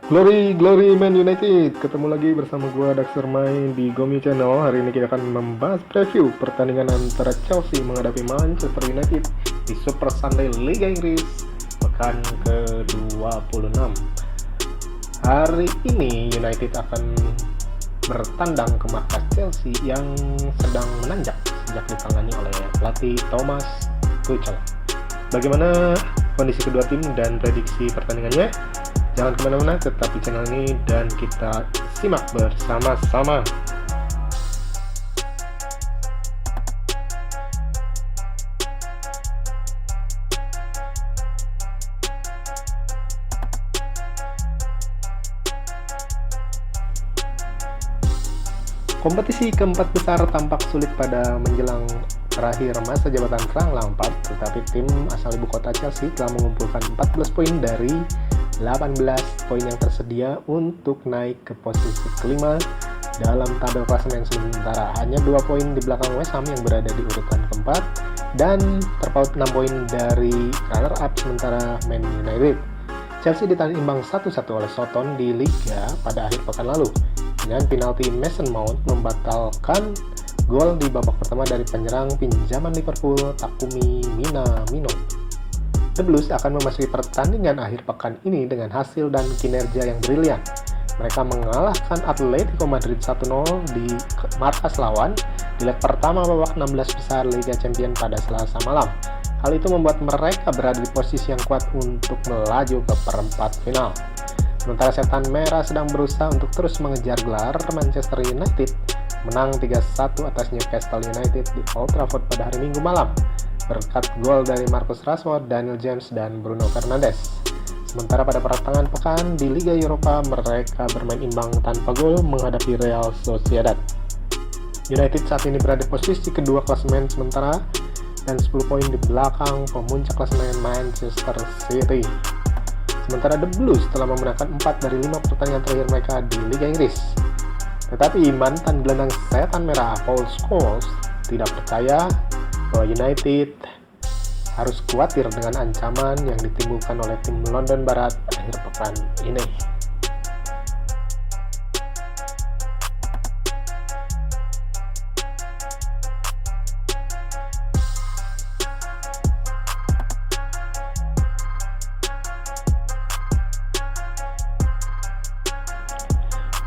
Glory Man United, ketemu lagi bersama gua Daxer main di Gomi Channel. Hari ini kita akan membahas preview pertandingan antara Chelsea menghadapi Manchester United di Super Sunday Liga Inggris pekan ke-26. Hari ini United akan bertandang ke markas Chelsea yang sedang menanjak sejak ditangani oleh pelatih Thomas Tuchel. Bagaimana kondisi kedua tim dan prediksi pertandingannya? Jangan kemana-mana, tetap di channel ini dan kita simak bersama-sama. Kompetisi keempat besar tampak sulit pada menjelang terakhir masa jabatan Frank Lampard, tetapi tim asal ibu kota Chelsea telah mengumpulkan 14 poin dari 18 poin yang tersedia untuk naik ke posisi kelima dalam tabel klasemen sementara. Hanya 2 poin di belakang West Ham yang berada di urutan keempat dan terpaut 6 poin dari runner-up sementara Man United. Chelsea ditahan imbang 1-1 oleh Southampton di Liga pada akhir pekan lalu dengan penalti Mason Mount membatalkan gol di babak pertama dari penyerang pinjaman Liverpool Takumi Minamino. The Blues akan memasuki pertandingan akhir pekan ini dengan hasil dan kinerja yang brilian. Mereka mengalahkan Atletico Madrid 1-0 di markas lawan di leg pertama babak 16 besar Liga Champions pada Selasa malam. Hal itu membuat mereka berada di posisi yang kuat untuk melaju ke perempat final. Sementara Setan Merah sedang berusaha untuk terus mengejar gelar, Manchester United menang 3-1 atas Newcastle United di Old Trafford pada hari Minggu malam berkat gol dari Marcus Rashford, Daniel James, dan Bruno Fernandes. Sementara pada pertengahan pekan di Liga Eropa mereka bermain imbang tanpa gol menghadapi Real Sociedad. United saat ini berada di posisi kedua klasemen sementara dan 10 poin di belakang pemuncak klasemen Manchester City. Sementara The Blues telah memenangkan 4 dari 5 pertandingan terakhir mereka di Liga Inggris. Tetapi mantan gelandang Setan Merah Paul Scholes tidak percaya bahwa United harus khawatir dengan ancaman yang ditimbulkan oleh tim London Barat akhir pekan ini.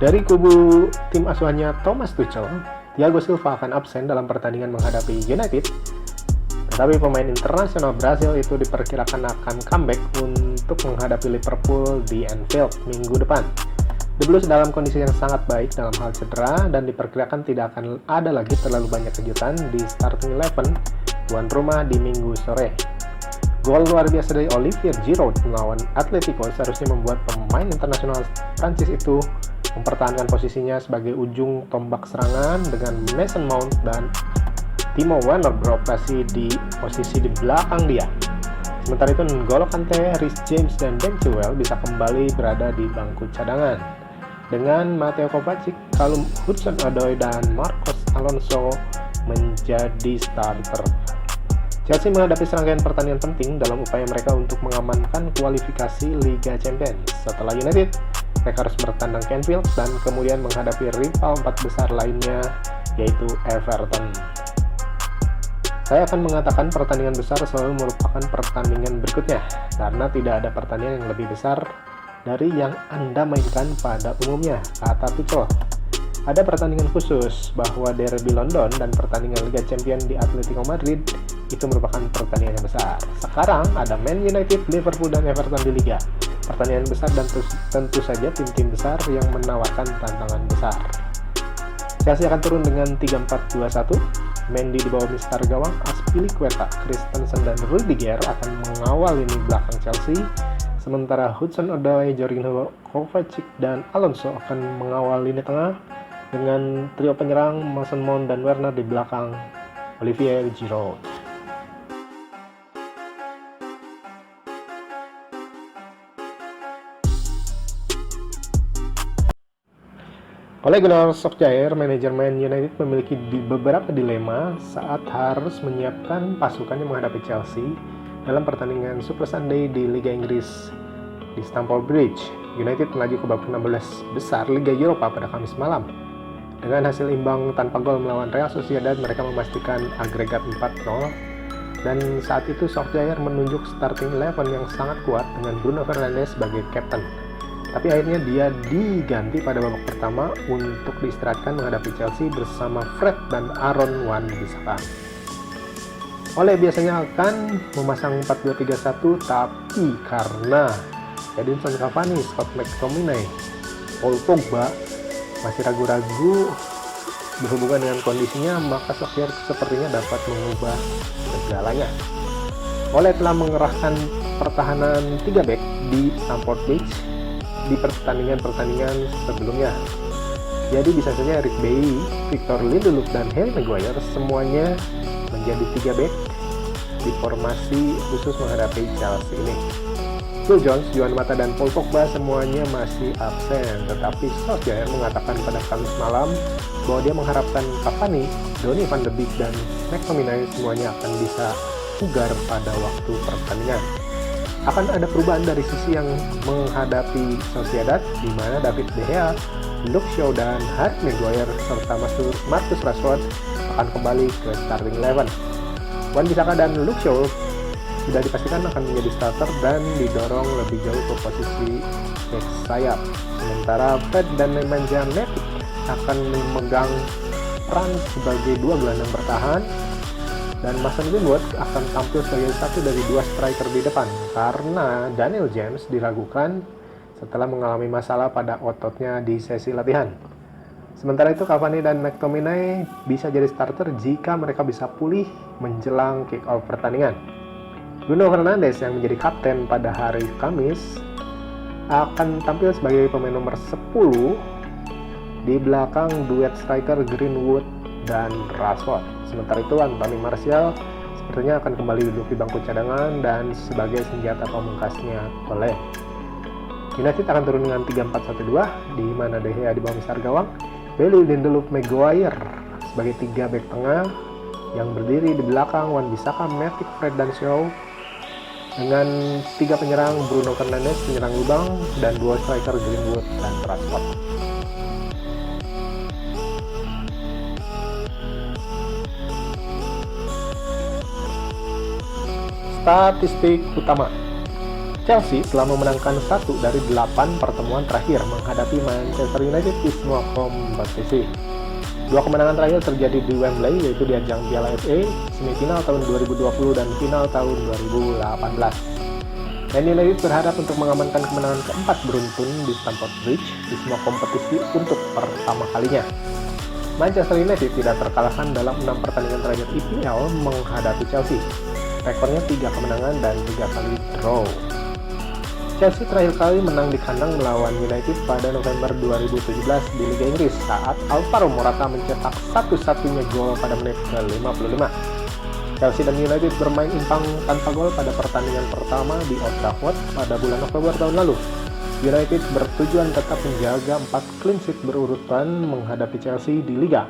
Dari kubu tim asuhannya Thomas Tuchel, Thiago Silva akan absen dalam pertandingan menghadapi United. Tetapi pemain internasional Brasil itu diperkirakan akan comeback untuk menghadapi Liverpool di Anfield minggu depan. The Blues dalam kondisi yang sangat baik dalam hal cedera dan diperkirakan tidak akan ada lagi terlalu banyak kejutan di starting 11 tuan rumah di minggu sore. Gol luar biasa dari Olivier Giroud melawan Atletico seharusnya membuat pemain internasional Prancis itu mempertahankan posisinya sebagai ujung tombak serangan dengan Mason Mount dan Timo Werner beroperasi di posisi di belakang dia. Sementara itu N'Golo Kante, Reece James, dan Ben Chilwell bisa kembali berada di bangku cadangan dengan Mateo Kovacic, Callum Hudson-Odoi, dan Marcos Alonso menjadi starter. Chelsea menghadapi serangkaian pertandingan penting dalam upaya mereka untuk mengamankan kualifikasi Liga Champions. Setelah United, mereka harus bertandang ke Anfield dan kemudian menghadapi rival 4 besar lainnya yaitu Everton. Saya akan mengatakan pertandingan besar selalu merupakan pertandingan berikutnya karena tidak ada pertandingan yang lebih besar dari yang Anda mainkan pada umumnya, kata Tuchel. Ada pertandingan khusus bahwa derby London dan pertandingan Liga Champions di Atletico Madrid itu merupakan pertandingan yang besar. Sekarang ada Man United, Liverpool, dan Everton di Liga. Pertandingan besar dan tentu saja tim-tim besar yang menawarkan tantangan besar. Chelsea akan turun dengan 3-4-2-1. Mendy di bawah mister gawang, Azpilicueta, Christensen, dan Rudiger akan mengawal lini belakang Chelsea. Sementara Hudson-Odoi, Jorginho, Kovacic, dan Alonso akan mengawal lini tengah dengan trio penyerang Mason Mount dan Werner di belakang Olivier Giroud. Ole Gunnar Solskjaer, manajemen United memiliki beberapa dilema saat harus menyiapkan pasukannya menghadapi Chelsea dalam pertandingan Super Sunday di Liga Inggris di Stamford Bridge. United melaju ke babak 16 besar Liga Eropa pada Kamis malam. Dengan hasil imbang tanpa gol melawan Real Sociedad, mereka memastikan agregat 4-0. Dan saat itu Solskjaer menunjuk starting 11 yang sangat kuat dengan Bruno Fernandes sebagai kapten. Tapi akhirnya dia diganti pada babak pertama untuk diistirahatkan menghadapi Chelsea bersama Fred dan Aaron Wan-Bissaka. Ole biasanya akan memasang 4-2-3-1, tapi karena Edinson Cavani, Scott McTominay, Paul Pogba masih ragu-ragu berhubungan dengan kondisinya, maka Solskjaer sepertinya dapat mengubah segalanya. Ole telah mengerahkan pertahanan 3 back di Stamford Bridge di pertandingan-pertandingan sebelumnya. Jadi bisa saja Eric Bailly, Victor Lindelof, dan Harry Maguire semuanya menjadi 3 back di formasi khusus menghadapi Chelsea ini. Phil Jones, Juan Mata, dan Paul Pogba semuanya masih absen, tetapi Solskjaer mengatakan pada Kamis malam bahwa dia mengharapkan Cavani, Donny van de Beek, dan McTominay semuanya akan bisa bugar pada waktu pertandingan. Akan ada perubahan dari sisi yang menghadapi Sociedad, di mana David De Gea, Luke Shaw, dan Harry Maguire serta Marcus Rashford akan kembali ke starting 11. Wan-Bissaka dan Luke Shaw sudah dipastikan akan menjadi starter dan didorong lebih jauh ke posisi back sayap. Sementara Fred dan Nemanja Matic akan memegang peran sebagai 2 gelandang bertahan, dan Mason Greenwood akan tampil sebagai satu dari 2 striker di depan karena Daniel James diragukan setelah mengalami masalah pada ototnya di sesi latihan. Sementara itu Cavani dan McTominay bisa jadi starter jika mereka bisa pulih menjelang kick-off pertandingan. Bruno Fernandes yang menjadi kapten pada hari Kamis akan tampil sebagai pemain nomor 10 di belakang duet striker Greenwood dan Rashford. Sementara itu Anthony Martial sepertinya akan kembali duduk di bangku cadangan dan sebagai senjata pamungkasnya Ole. United akan turun dengan 3-4-1-2 di mana De Gea di bawah misar gawang, Bailey, Lindelof, Maguire sebagai 3 bek tengah yang berdiri di belakang Wan-Bissaka, Matic, Fred, dan Shaw, dengan 3 penyerang Bruno Fernandes, penyerang lubang, dan 2 striker Greenwood dan Rashford. Statistik utama: Chelsea telah memenangkan 1 dari 8 pertemuan terakhir menghadapi Manchester United di semua kompetisi. 2 kemenangan terakhir terjadi di Wembley, yaitu di ajang Piala FA, semifinal tahun 2020 dan final tahun 2018. Man United berharap untuk mengamankan kemenangan keempat beruntun di Stamford Bridge di semua kompetisi untuk pertama kalinya. Manchester United tidak terkalahkan dalam 6 pertandingan terakhir EPL menghadapi Chelsea. Rekornya 3 kemenangan dan 3 kali draw. Chelsea terakhir kali menang di kandang melawan United pada November 2017 di Liga Inggris saat Alvaro Morata mencetak satu-satunya gol pada menit ke-55. Chelsea dan United bermain imbang tanpa gol pada pertandingan pertama di Old Trafford pada bulan Oktober tahun lalu. United bertujuan tetap menjaga 4 clean sheet berurutan menghadapi Chelsea di Liga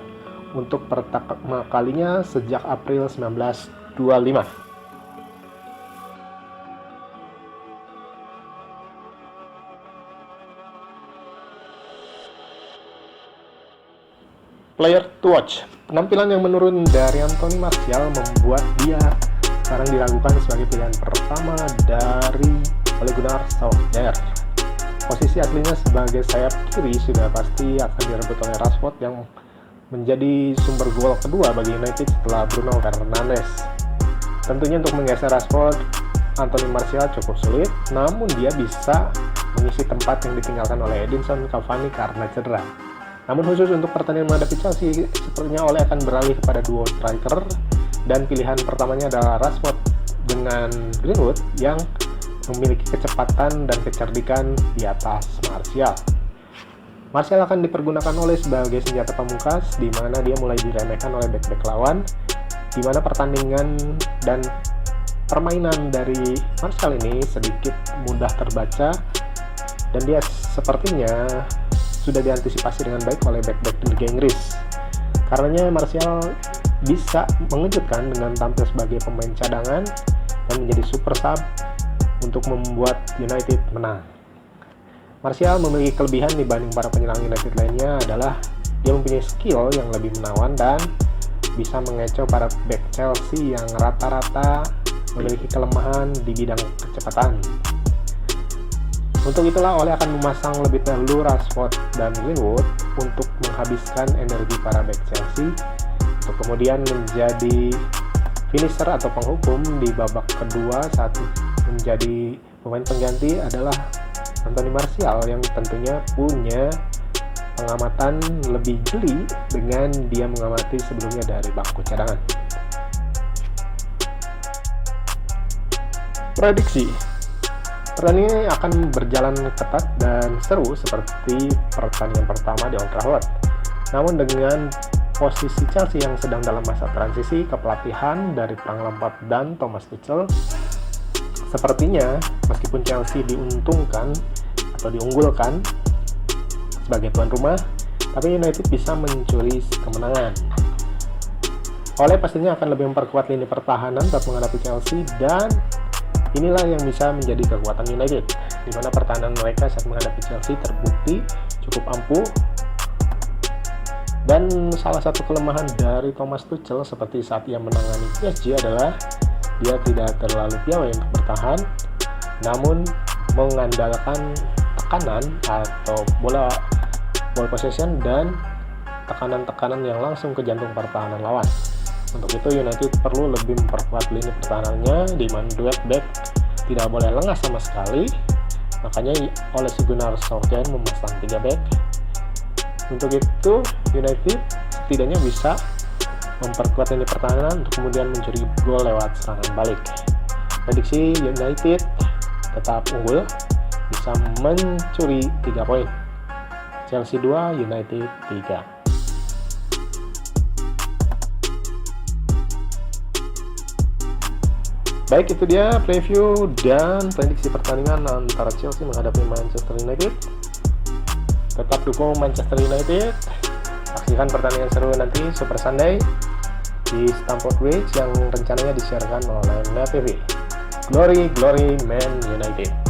untuk pertama kalinya sejak April 1925. Player to watch. Penampilan yang menurun dari Anthony Martial membuat dia sekarang diragukan sebagai pilihan pertama dari Ole Gunnar Solskjaer. Posisi aslinya sebagai sayap kiri sudah pasti akan direbut oleh Rashford yang menjadi sumber gol kedua bagi United setelah Bruno Fernandes. Tentunya untuk menggeser Rashford, Anthony Martial cukup sulit, namun dia bisa mengisi tempat yang ditinggalkan oleh Edinson Cavani karena cedera. Namun khusus untuk pertandingan menghadapi Chelsea, sepertinya Ole akan beralih kepada duo striker dan pilihan pertamanya adalah Rashford dengan Greenwood yang memiliki kecepatan dan kecerdikan di atas Martial. Martial akan dipergunakan Ole sebagai senjata pamungkas di mana dia mulai diremehkan oleh bek-bek lawan, di mana pertandingan dan permainan dari Martial ini sedikit mudah terbaca dan dia sepertinya sudah diantisipasi dengan baik oleh back-back di Liga Inggris. Karenanya Martial bisa mengejutkan dengan tampil sebagai pemain cadangan dan menjadi super sub untuk membuat United menang. Martial memiliki kelebihan dibanding para penyerang United lainnya adalah dia mempunyai skill yang lebih menawan dan bisa mengecoh para back Chelsea yang rata-rata memiliki kelemahan di bidang kecepatan. Untuk itulah Ole akan memasang lebih dahulu Rashford dan Greenwood untuk menghabiskan energi para back Chelsea untuk kemudian menjadi finisher atau penghukum di babak kedua saat menjadi pemain pengganti adalah Anthony Martial yang tentunya punya pengamatan lebih jeli dengan dia mengamati sebelumnya dari bangku cadangan. Prediksi pertandingan ini akan berjalan ketat dan seru seperti pertandingan pertama di Old Trafford. Namun dengan posisi Chelsea yang sedang dalam masa transisi kepelatihan dari Frank Lampard dan Thomas Tuchel, sepertinya meskipun Chelsea diuntungkan atau diunggulkan sebagai tuan rumah, tapi United bisa mencuri kemenangan. Ole pastinya akan lebih memperkuat lini pertahanan saat menghadapi Chelsea, dan inilah yang bisa menjadi kekuatan United, di mana pertahanan mereka saat menghadapi Chelsea terbukti cukup ampuh. Dan salah satu kelemahan dari Thomas Tuchel seperti saat ia menangani PSG adalah dia tidak terlalu piawai untuk bertahan, namun mengandalkan tekanan atau ball possession dan tekanan-tekanan yang langsung ke jantung pertahanan lawan. Untuk itu United perlu lebih memperkuat lini pertahanannya, di mana duet back tidak boleh lengah sama sekali. Makanya Ole Gunnar Solskjaer memasang 3 back. Untuk itu United setidaknya bisa memperkuat lini pertahanan untuk kemudian mencuri gol lewat serangan balik. Prediksi United tetap unggul, bisa mencuri 3 poin. Chelsea 2, United 3. Baik, itu dia preview dan prediksi pertandingan antara Chelsea menghadapi Manchester United. Tetap dukung Manchester United. Saksikan pertandingan seru nanti Super Sunday di Stamford Bridge yang rencananya disiarkan oleh Net TV. Glory, glory, Man United.